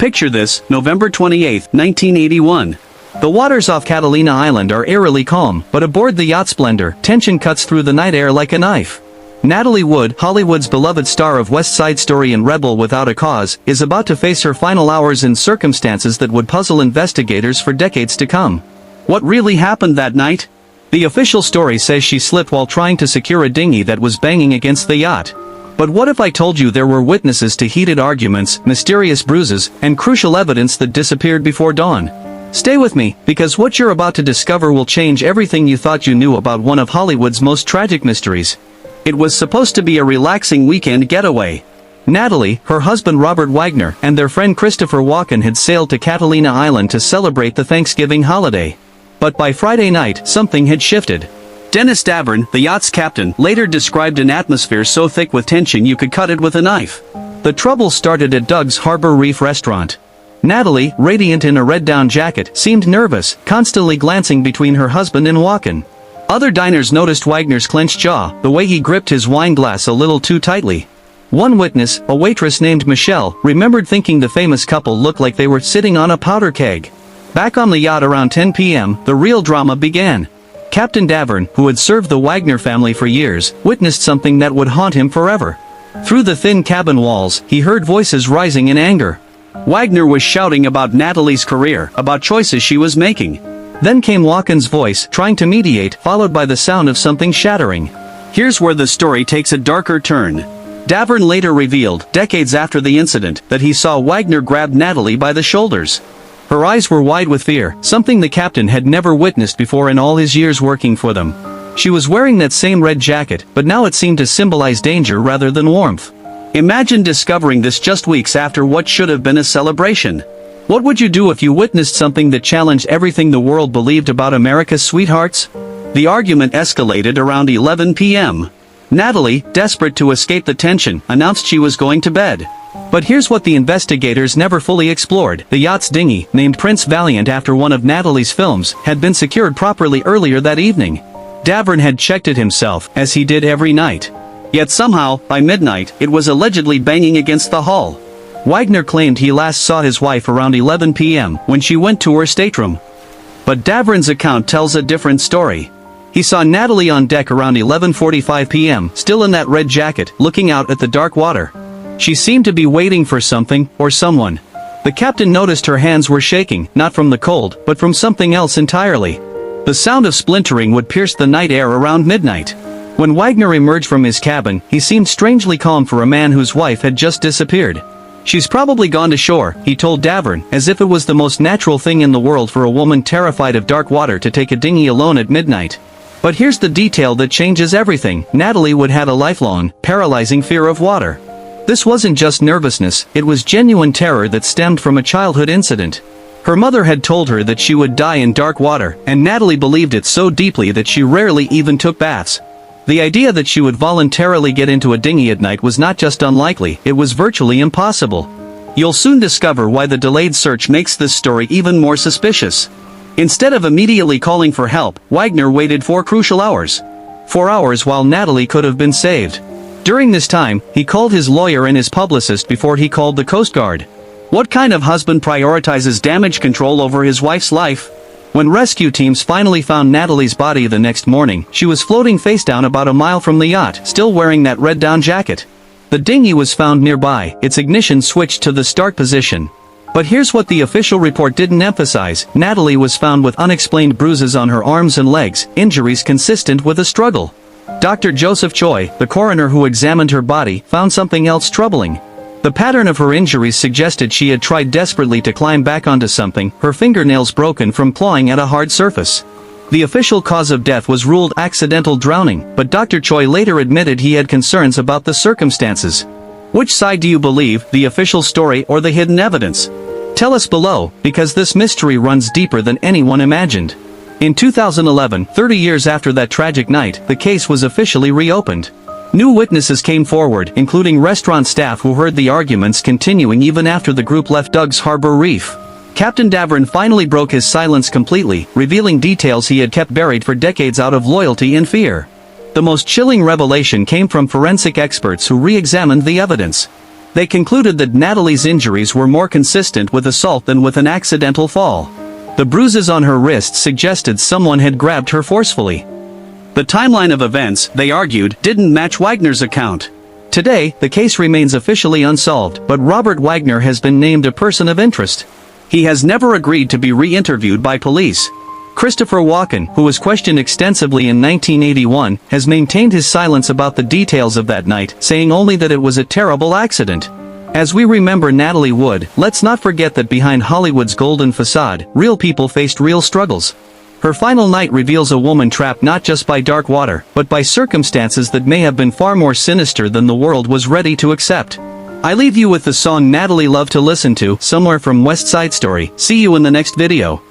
Picture this, November 28, 1981. The waters off Catalina Island are eerily calm, but aboard the yacht Splendour, tension cuts through the night air like a knife. Natalie Wood, Hollywood's beloved star of West Side Story and Rebel Without a Cause, is about to face her final hours in circumstances that would puzzle investigators for decades to come. What really happened that night? The official story says she slipped while trying to secure a dinghy that was banging against the yacht. But what if I told you there were witnesses to heated arguments, mysterious bruises, and crucial evidence that disappeared before dawn? Stay with me, because what you're about to discover will change everything you thought you knew about one of Hollywood's most tragic mysteries. It was supposed to be a relaxing weekend getaway. Natalie, her husband Robert Wagner, and their friend Christopher Walken had sailed to Catalina Island to celebrate the Thanksgiving holiday. But by Friday night, something had shifted. Dennis Davern, the yacht's captain, later described an atmosphere so thick with tension you could cut it with a knife. The trouble started at Doug's Harbor Reef restaurant. Natalie, radiant in a red down jacket, seemed nervous, constantly glancing between her husband and Walken. Other diners noticed Wagner's clenched jaw, the way he gripped his wine glass a little too tightly. One witness, a waitress named Michelle, remembered thinking the famous couple looked like they were sitting on a powder keg. Back on the yacht around 10 p.m., the real drama began. Captain Davern, who had served the Wagner family for years, witnessed something that would haunt him forever. Through the thin cabin walls, he heard voices rising in anger. Wagner was shouting about Natalie's career, about choices she was making. Then came Walken's voice, trying to mediate, followed by the sound of something shattering. Here's where the story takes a darker turn. Davern later revealed, decades after the incident, that he saw Wagner grab Natalie by the shoulders. Her eyes were wide with fear, something the captain had never witnessed before in all his years working for them. She was wearing that same red jacket, but now it seemed to symbolize danger rather than warmth. Imagine discovering this just weeks after what should have been a celebration. What would you do if you witnessed something that challenged everything the world believed about America's sweethearts? The argument escalated around 11 p.m. Natalie, desperate to escape the tension, announced she was going to bed. But here's what the investigators never fully explored. The yacht's dinghy, named Prince Valiant after one of Natalie's films, had been secured properly earlier that evening. Davern had checked it himself, as he did every night. Yet somehow, by midnight, it was allegedly banging against the hull. Wagner claimed he last saw his wife around 11 p.m. when she went to her stateroom. But Davern's account tells a different story. He saw Natalie on deck around 11:45 p.m., still in that red jacket, looking out at the dark water. She seemed to be waiting for something, or someone. The captain noticed her hands were shaking, not from the cold, but from something else entirely. The sound of splintering would pierce the night air around midnight. When Wagner emerged from his cabin, he seemed strangely calm for a man whose wife had just disappeared. She's probably gone to shore, he told Davern, as if it was the most natural thing in the world for a woman terrified of dark water to take a dinghy alone at midnight. But here's the detail that changes everything. Natalie Wood had a lifelong, paralyzing fear of water. This wasn't just nervousness, it was genuine terror that stemmed from a childhood incident. Her mother had told her that she would die in dark water, and Natalie believed it so deeply that she rarely even took baths. The idea that she would voluntarily get into a dinghy at night was not just unlikely, it was virtually impossible. You'll soon discover why the delayed search makes this story even more suspicious. Instead of immediately calling for help, Wagner waited 4 crucial hours. 4 hours while Natalie could have been saved. During this time, he called his lawyer and his publicist before he called the Coast Guard. What kind of husband prioritizes damage control over his wife's life? When rescue teams finally found Natalie's body the next morning, she was floating face down about a mile from the yacht, still wearing that red down jacket. The dinghy was found nearby, its ignition switched to the start position. But here's what the official report didn't emphasize. Natalie was found with unexplained bruises on her arms and legs, injuries consistent with a struggle. Dr. Joseph Choi, the coroner who examined her body, found something else troubling. The pattern of her injuries suggested she had tried desperately to climb back onto something, her fingernails broken from clawing at a hard surface. The official cause of death was ruled accidental drowning, but Dr. Choi later admitted he had concerns about the circumstances. Which side do you believe, the official story or the hidden evidence? Tell us below, because this mystery runs deeper than anyone imagined. In 2011, 30 years after that tragic night, the case was officially reopened. New witnesses came forward, including restaurant staff who heard the arguments continuing even after the group left Doug's Harbor Reef. Captain Davern finally broke his silence completely, revealing details he had kept buried for decades out of loyalty and fear. The most chilling revelation came from forensic experts who re-examined the evidence. They concluded that Natalie's injuries were more consistent with assault than with an accidental fall. The bruises on her wrists suggested someone had grabbed her forcefully. The timeline of events, they argued, didn't match Wagner's account. Today, the case remains officially unsolved, but Robert Wagner has been named a person of interest. He has never agreed to be re-interviewed by police. Christopher Walken, who was questioned extensively in 1981, has maintained his silence about the details of that night, saying only that it was a terrible accident. As we remember Natalie Wood, let's not forget that behind Hollywood's golden facade, real people faced real struggles. Her final night reveals a woman trapped not just by dark water, but by circumstances that may have been far more sinister than the world was ready to accept. I leave you with the song Natalie loved to listen to, somewhere from West Side Story. See you in the next video.